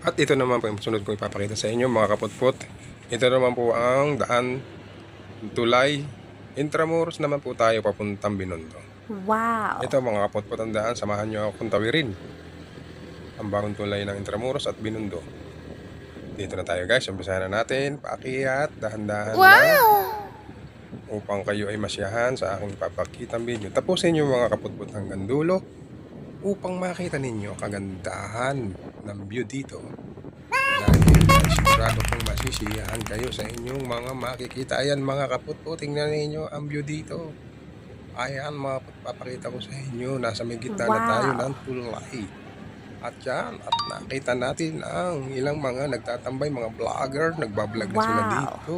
At ito naman po yung sunod kong ipapakita sa inyo mga kaputput. Ito naman po ang daan, tulay. Intramuros naman po tayo papuntang Binondo. Wow! Ito mga kaputput ang daan, samahan nyo akong tawirin ang bagong tulay ng Intramuros at Binondo. Dito na tayo guys, umpisahan na natin. Paakyat, dahan-dahan lang upang kayo ay masyahan sa aking ipapakitang video. Tapusin nyo mga kaputput hanggang dulo upang makita ninyo kagandahan ng view dito. Dahil sigurado kong masisiyahan kayo sa inyong mga makikita. Ayan mga kaputput, tingnan ninyo ang view dito. Ayan mga papakita ko sa inyo, nasa may gitna na tayo ng tulay. At yan, at nakita natin ang ilang mga nagtatambay, mga vlogger, nagbablog na sila dito.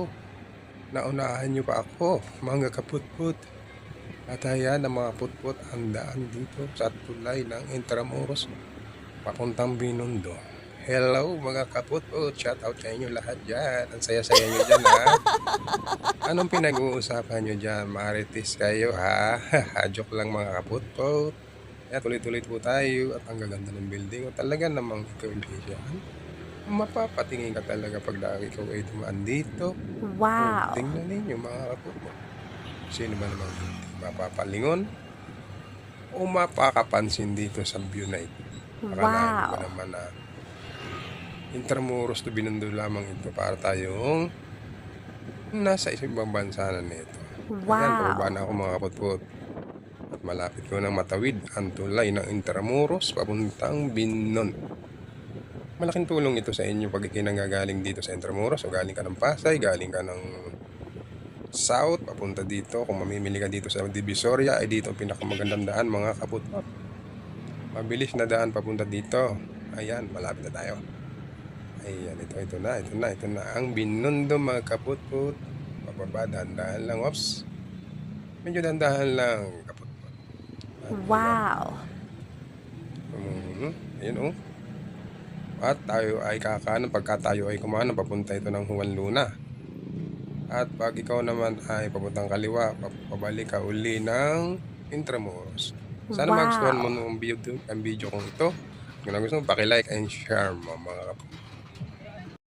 Naunahan nyo pa ako, mga kaputput. At ayan ang mga putput, ang daan dito sa tulay ng Intramuros, papuntang Binondo. Hello mga kaputput, shout out sa inyo lahat dyan. Ang saya-saya nyo dyan ha. Anong pinag-uusapan nyo dyan? Marites kayo ha. Joke lang mga kaputput. Kaya tuloy-tuloy po tayo at ang gaganda ng building. Talaga namang ikaw yan. Mapapatingin ka talaga pag ikaw ay dumaan dito. Wow! Tingnan ninyo mga kaputput. Sino ba namang hindi mapapalingon o mapakapansin dito sa view na ito? Akalain ko naman na Intramuros to Binondo lamang ito para tayong nasa ibang bansa na nito. Ayan, pababa na ako mga kaputput. At malapit ko nang matawid ang tulay ng Intramuros papuntang Binondo. Malaking tulong ito sa inyo pag ikinanggagaling dito sa Intramuros o galing ka ng Pasay, galing ka ng South, papunta dito. Kung mamimili ka dito sa Divisoria, ay dito ang pinakamagandang daan mga kaputput. Mabilis na daan papunta dito. Ayan, malapit na tayo. Ayan, ito na ang Binondo mga kaputput. Pababa, dahan-dahan lang. Oops. Medyo dahan-dahan lang kaputput. Wow! Ayun oh. At tayo ay kakanan. Pagka tayo ay kumanan, papunta ito ng Juan Luna. At pag ikaw naman ay papuntang kaliwa, pabalik ka uli ng Intramuros. Sana magustuhan mo ang video kong ito. Kung gusto mo, paki-like and share mo mga kapatid.